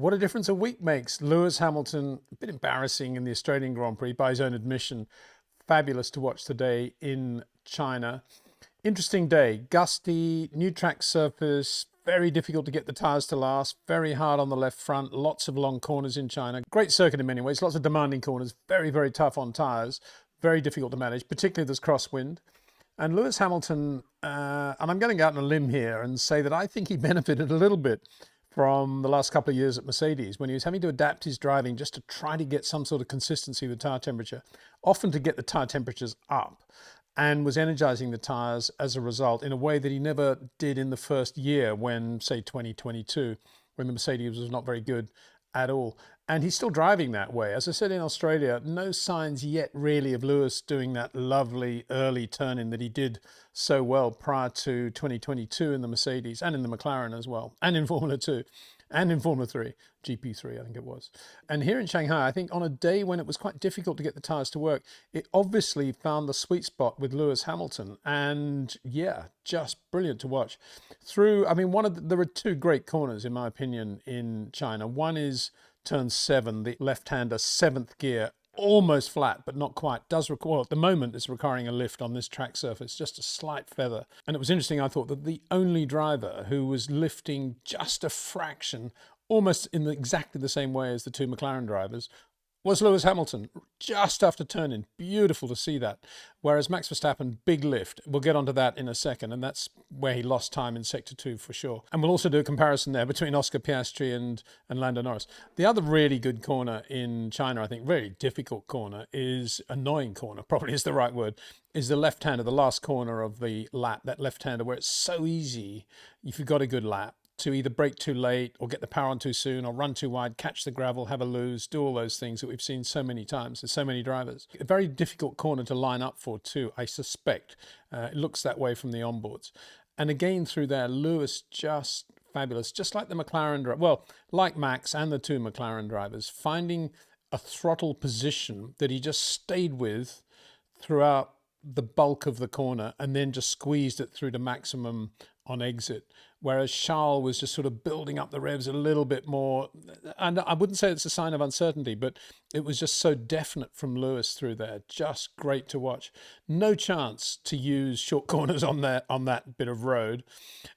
What a difference a week makes. Lewis Hamilton, a bit embarrassing in the Australian Grand Prix by his own admission. Fabulous to watch today in China. Interesting day, gusty, new track surface, very difficult to get the tyres to last, very hard on the left front, lots of long corners in China. Great circuit in many ways, lots of demanding corners, very, very tough on tyres, very difficult to manage, particularly this crosswind. And Lewis Hamilton, and I'm going to go out on a limb here and say that I think he benefited a little bit from the last couple of years at Mercedes when he was having to adapt his driving just to try to get some sort of consistency with tyre temperature, often to get the tyre temperatures up, and was energizing the tyres as a result in a way that he never did in the first year when, say, 2022, when the Mercedes was not very good at all. And he's still driving that way. As I said in Australia, no signs yet really of Lewis doing that lovely early turn-in that he did so well prior to 2022 in the Mercedes and in the McLaren as well, and in Formula 2 and in Formula 3, GP3 I think it was. And here in Shanghai, I think on a day when it was quite difficult to get the tyres to work, it obviously found the sweet spot with Lewis Hamilton. And yeah, just brilliant to watch. Through, I mean, there are two great corners in my opinion in China. One is turn 7, the left-hander 7th gear, almost flat, but not quite. Does require, at the moment, it's requiring a lift on this track surface, just a slight feather. And it was interesting, I thought, that the only driver who was lifting just a fraction, almost in exactly the same way as the two McLaren drivers, was Lewis Hamilton, just after turning. Beautiful to see that. Whereas Max Verstappen, big lift. We'll get onto that in a second, and that's where he lost time in Sector 2 for sure. And we'll also do a comparison there between Oscar Piastri and Lando Norris. The other really good corner in China, I think, very difficult corner, is annoying corner, probably is the right word, is the left-hander, the last corner of the lap, that left-hander where it's so easy, if you've got a good lap, to either brake too late or get the power on too soon or run too wide, catch the gravel, have a lose, do all those things that we've seen so many times. There's so many drivers. A very difficult corner to line up for too, I suspect. It looks that way from the onboards. And again through there, Lewis just fabulous, just like the McLaren driver, well, like Max and the two McLaren drivers, finding a throttle position that he just stayed with throughout the bulk of the corner and then just squeezed it through to maximum on exit, whereas Charles was just sort of building up the revs a little bit more. And I wouldn't say it's a sign of uncertainty, but it was just so definite from Lewis through there. Just great to watch. No chance to use short corners on that bit of road.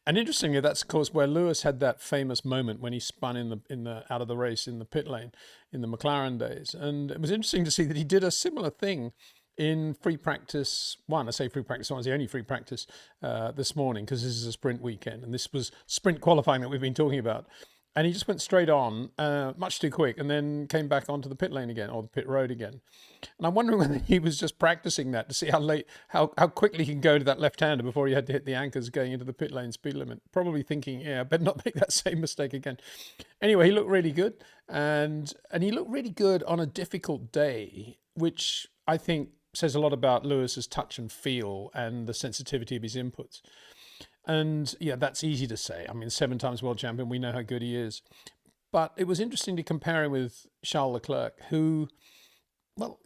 And interestingly, that's of course where Lewis had that famous moment when he spun in the out of the race in the pit lane in the McLaren days. And it was interesting to see that he did a similar thing in free practice 1. I say free practice 1 is the only free practice this morning because this is a sprint weekend and this was sprint qualifying that we've been talking about. And he just went straight on, much too quick, and then came back onto the pit lane again, or the pit road again. And I'm wondering whether he was just practicing that to see how quickly he can go to that left-hander before he had to hit the anchors going into the pit lane speed limit. Probably thinking, yeah, I better not make that same mistake again. Anyway, he looked really good, and he looked really good on a difficult day, which I think says a lot about Lewis's touch and feel and the sensitivity of his inputs. And yeah, that's easy to say. I mean, 7 times world champion, we know how good he is. But it was interesting to compare him with Charles Leclerc, who, well,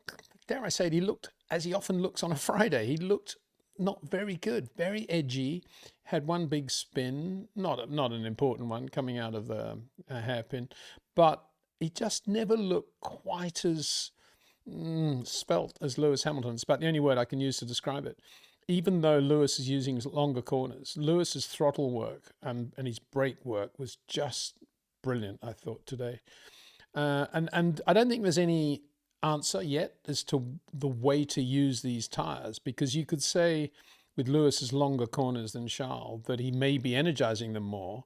dare I say it, he looked as he often looks on a Friday. He looked not very good, very edgy, had one big spin, not an important one coming out of the hairpin, but he just never looked quite as svelte as Lewis Hamilton. It's about the only word I can use to describe it. Even though Lewis is using longer corners, Lewis's throttle work and his brake work was just brilliant, I thought, today. And I don't think there's any answer yet as to the way to use these tyres, because you could say with Lewis's longer corners than Charles that he may be energizing them more.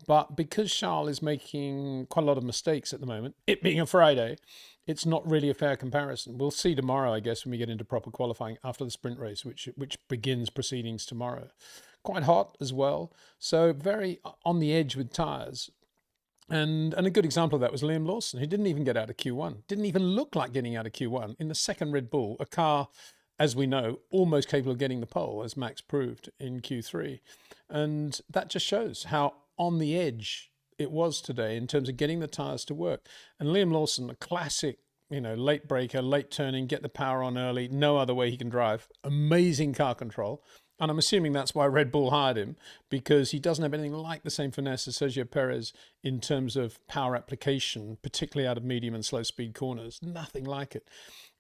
But because Charles is making quite a lot of mistakes at the moment, it being a Friday, it's not really a fair comparison. We'll see tomorrow, I guess, when we get into proper qualifying after the sprint race, which begins proceedings tomorrow. Quite hot as well. So very on the edge with tyres. And a good example of that was Liam Lawson, who didn't even get out of Q1. Didn't even look like getting out of Q1 in the second Red Bull, a car, as we know, almost capable of getting the pole, as Max proved in Q3. And that just shows how on the edge it was today in terms of getting the tyres to work. And Liam Lawson, a classic, late breaker, late turning, get the power on early, no other way he can drive. Amazing car control. And I'm assuming that's why Red Bull hired him, because he doesn't have anything like the same finesse as Sergio Perez in terms of power application, particularly out of medium and slow speed corners. Nothing like it.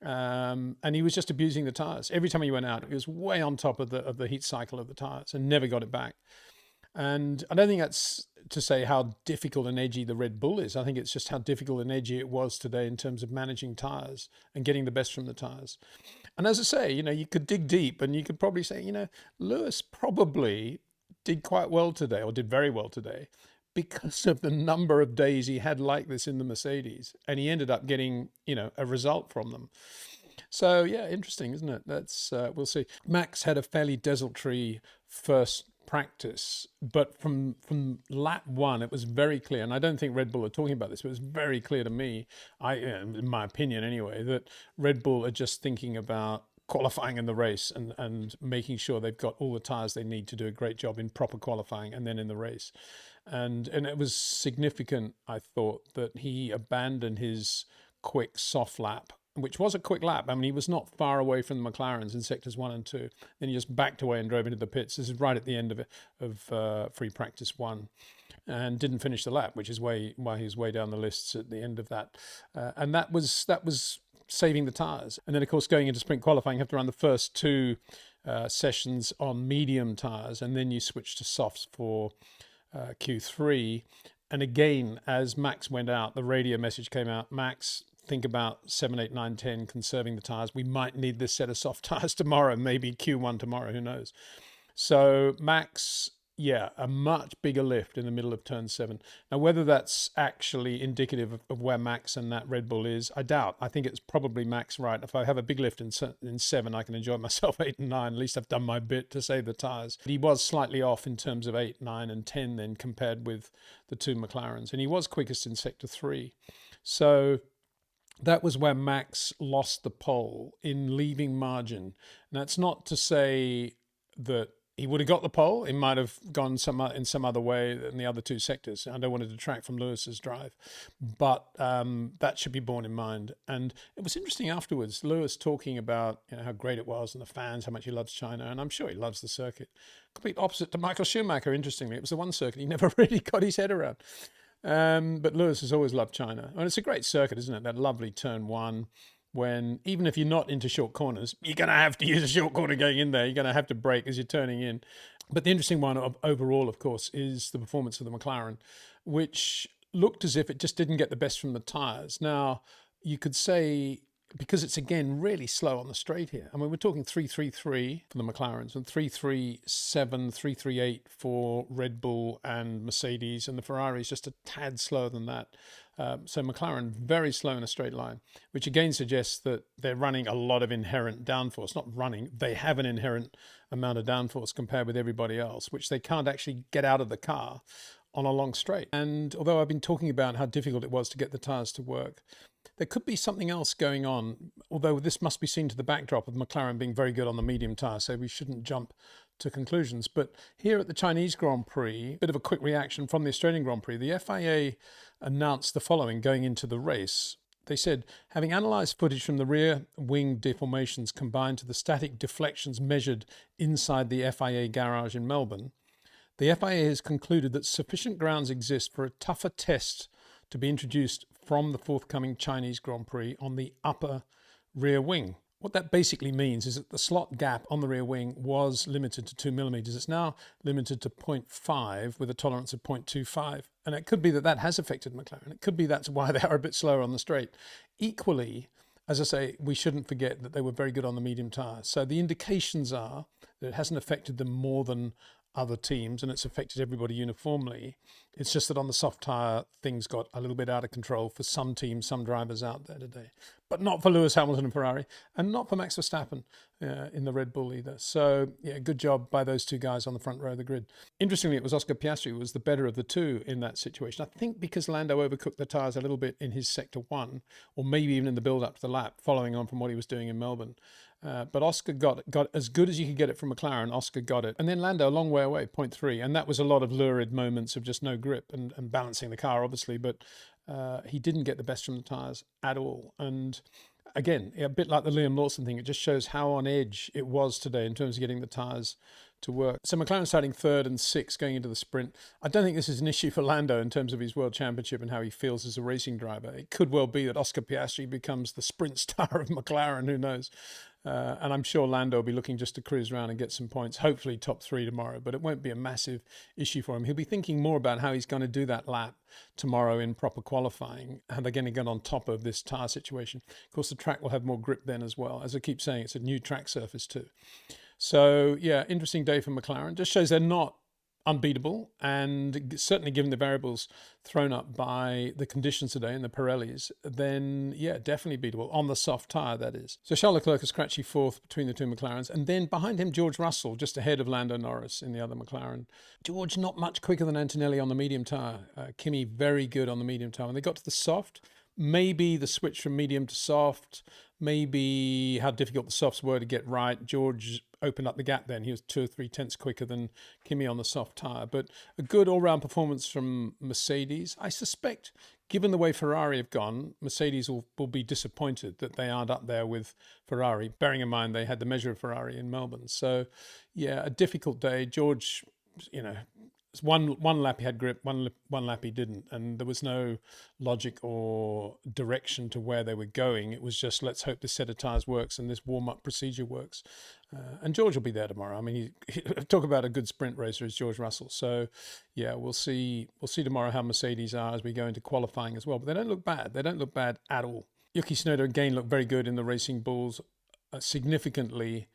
And he was just abusing the tyres. Every time he went out, he was way on top of the heat cycle of the tyres and never got it back. And I don't think that's to say how difficult and edgy the Red Bull is. I think it's just how difficult and edgy it was today in terms of managing tyres and getting the best from the tyres. And as I say, you could dig deep and you could probably say, Lewis probably did quite well today, or did very well today, because of the number of days he had like this in the Mercedes. And he ended up getting, a result from them. So, yeah, interesting, isn't it? That's we'll see. Max had a fairly desultory first practice, but from lap one, it was very clear, and I don't think Red Bull are talking about this, but it was very clear to me, in my opinion anyway, that Red Bull are just thinking about qualifying in the race and making sure they've got all the tyres they need to do a great job in proper qualifying and then in the race. And it was significant, I thought, that he abandoned his quick soft lap, which was a quick lap. I mean, he was not far away from the McLarens in sectors 1 and 2. Then he just backed away and drove into the pits. This is right at the end of free practice 1, and didn't finish the lap, which is why he was way down the lists at the end of that. And that was saving the tyres. And then, of course, going into sprint qualifying, you have to run the first 2 sessions on medium tyres, and then you switch to softs for Q3. And again, as Max went out, the radio message came out, Max, think about 7, 8, 9, 10, conserving the tyres. We might need this set of soft tyres tomorrow, maybe Q1 tomorrow, who knows. So Max, a much bigger lift in the middle of turn 7. Now, whether that's actually indicative of where Max and that Red Bull is, I doubt. I think it's probably Max right. If I have a big lift in 7, I can enjoy myself 8 and 9. At least I've done my bit to save the tyres. He was slightly off in terms of 8, 9 and 10 then compared with the 2 McLarens. And he was quickest in sector 3. So that was where Max lost the pole in leaving margin. And that's not to say that he would have got the pole. It might have gone in some other way in the other 2 sectors. I don't want to detract from Lewis's drive, but that should be borne in mind. And it was interesting afterwards, Lewis talking about how great it was and the fans, how much he loves China, and I'm sure he loves the circuit. Complete opposite to Michael Schumacher, interestingly. It was the one circuit he never really got his head around. But Lewis has always loved China. And it's a great circuit, isn't it? That lovely turn 1, when even if you're not into short corners, you're going to have to use a short corner going in there. You're going to have to brake as you're turning in. But the interesting one overall, of course, is the performance of the McLaren, which looked as if it just didn't get the best from the tyres. Now, you could say, because it's, again, really slow on the straight here. I mean, we're talking 333 for the McLarens and 337, 338 for Red Bull and Mercedes, and the Ferrari is just a tad slower than that. So McLaren very slow in a straight line, which again suggests that they're running a lot of inherent downforce. Not running, they have an inherent amount of downforce compared with everybody else, which they can't actually get out of the car on a long straight. And although I've been talking about how difficult it was to get the tyres to work, there could be something else going on, although this must be seen to the backdrop of McLaren being very good on the medium tyre, so we shouldn't jump to conclusions. But here at the Chinese Grand Prix, a bit of a quick reaction from the Australian Grand Prix, the FIA announced the following going into the race. They said, having analysed footage from the rear wing deformations combined to the static deflections measured inside the FIA garage in Melbourne, the FIA has concluded that sufficient grounds exist for a tougher test to be introduced from the forthcoming Chinese Grand Prix on the upper rear wing. What that basically means is that the slot gap on the rear wing was limited to 2 millimeters. It's now limited to 0.5 with a tolerance of 0.25. And it could be that that has affected McLaren. It could be that's why they are a bit slower on the straight. Equally, as I say, we shouldn't forget that they were very good on the medium tyre. So the indications are that it hasn't affected them more than other teams, and it's affected everybody uniformly. It's just that on the soft tyre, things got a little bit out of control for some teams, some drivers out there today. But not for Lewis Hamilton and Ferrari, and not for Max Verstappen in the Red Bull either. So, good job by those 2 guys on the front row of the grid. Interestingly, it was Oscar Piastri who was the better of the 2 in that situation. I think because Lando overcooked the tyres a little bit in his sector 1, or maybe even in the build-up to the lap, following on from what he was doing in Melbourne. But Oscar got as good as you could get it from McLaren. Oscar got it. And then Lando, a long way away, 0.3. And that was a lot of lurid moments of just no grip and balancing the car, obviously. But he didn't get the best from the tyres at all. And again, a bit like the Liam Lawson thing, it just shows how on edge it was today in terms of getting the tyres to work. So McLaren starting 3rd and 6th going into the sprint. I don't think this is an issue for Lando in terms of his World Championship and how he feels as a racing driver. It could well be that Oscar Piastri becomes the sprint star of McLaren, who knows. And I'm sure Lando will be looking just to cruise around and get some points, hopefully top 3 tomorrow, but it won't be a massive issue for him. He'll be thinking more about how he's going to do that lap tomorrow in proper qualifying, how they're going to get on top of this tyre situation. Of course, the track will have more grip then as well. As I keep saying, it's a new track surface too. So yeah, interesting day for McLaren. Just shows they're not unbeatable, and certainly given the variables thrown up by the conditions today and the Pirellis, then yeah, definitely beatable on the soft tyre, that is. So Charles Leclerc, a scratchy 4th between the two McLarens, and then behind him George Russell, just ahead of Lando Norris in the other McLaren. George not much quicker than Antonelli on the medium tyre. Kimi very good on the medium tyre. When they got to the soft, maybe the switch from medium to soft, maybe how difficult the softs were to get right. George opened up the gap then. He was 2 or 3 tenths quicker than Kimi on the soft tyre. But a good all-round performance from Mercedes. I suspect, given the way Ferrari have gone, Mercedes will be disappointed that they aren't up there with Ferrari, bearing in mind they had the measure of Ferrari in Melbourne. So, yeah, a difficult day. George, you know, one lap he had grip, one lap he didn't, and there was no logic or direction to where they were going. It was just, let's hope this set of tyres works and this warm-up procedure works. And George will be there tomorrow. I mean, talk about a good sprint racer is George Russell. So yeah, we'll see tomorrow how Mercedes are as we go into qualifying as well. But they don't look bad. They don't look bad at all. Yuki Tsunoda again looked very good in the Racing Bulls, significantly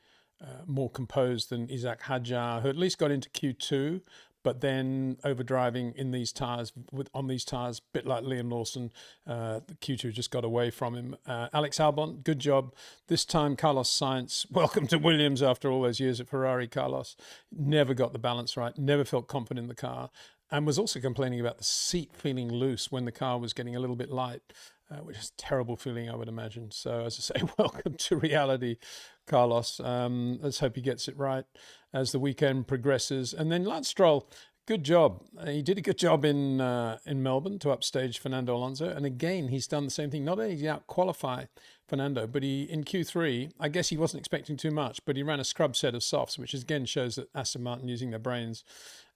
more composed than Isaac Hadjar, who at least got into Q2. But then overdriving in these tyres, on these tyres, a bit like Liam Lawson, the Q2 just got away from him. Alex Albon, good job. This time, Carlos Sainz, welcome to Williams after all those years at Ferrari, Carlos. Never got the balance right, never felt confident in the car, and was also complaining about the seat feeling loose when the car was getting a little bit light, which is a terrible feeling, I would imagine. So, as I say, welcome to reality, Carlos. Let's hope he gets it right as the weekend progresses. And then Lance Stroll, good job. He did a good job in Melbourne to upstage Fernando Alonso. And again, he's done the same thing. Not only did he out-qualify Fernando, but he, in Q3, I guess he wasn't expecting too much, but he ran a scrub set of softs, which again shows that Aston Martin using their brains,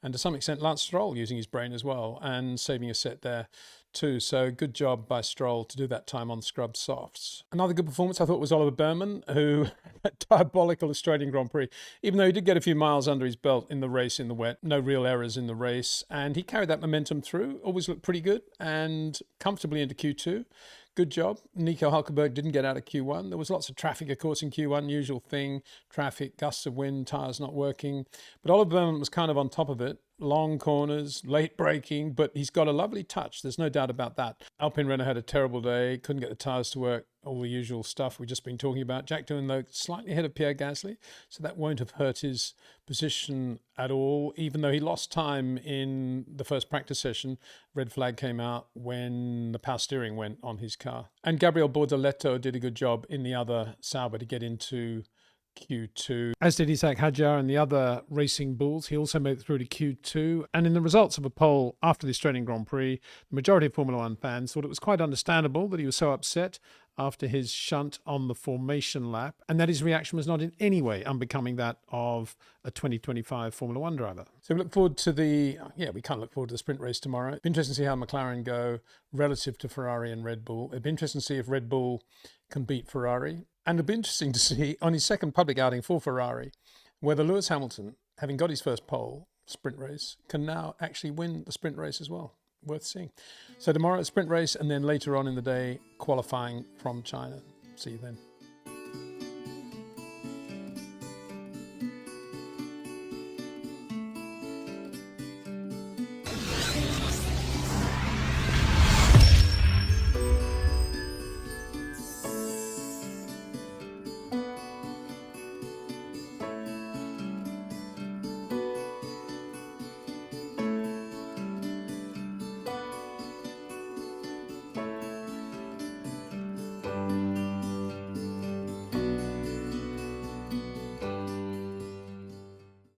and to some extent Lance Stroll using his brain as well, and saving a set there too. So good job by Stroll to do that time on scrub softs. Another good performance I thought was Oliver Behrman, who had a diabolical Australian Grand Prix, even though he did get a few miles under his belt in the race in the wet, no real errors in the race, and he carried that momentum through, always looked pretty good, and comfortably into Q2. Good job. Nico Hulkenberg didn't get out of Q1. There was lots of traffic, of course, in Q1. Usual thing, traffic, gusts of wind, tyres not working. But Oliver Behrman was kind of on top of it. Long corners, late braking, but he's got a lovely touch. There's no doubt about that. Alpine Renault had a terrible day. Couldn't get the tyres to work. All the usual stuff we've just been talking about. Jack Doohan, though, slightly ahead of Pierre Gasly, so that won't have hurt his position at all, even though he lost time in the first practice session. Red flag came out when the power steering went on his car. And Gabriel Bortoleto did a good job in the other Sauber to get into Q2, as did Isaac Hadjar and the other Racing Bulls. He also made it through to Q2. And in the results of a poll after the Australian Grand Prix, the majority of Formula One fans thought it was quite understandable that he was so upset after his shunt on the formation lap, and that his reaction was not in any way unbecoming that of a 2025 Formula One driver. So we look forward to we can't look forward to the sprint race tomorrow. It'd be interesting to see how McLaren go relative to Ferrari and Red Bull. It'd be interesting to see if Red Bull can beat Ferrari. And it'd be interesting to see on his second public outing for Ferrari, whether Lewis Hamilton, having got his first pole sprint race, can now actually win the sprint race as well. Worth seeing. So tomorrow, sprint race, and then later on in the day, qualifying from China. See you then.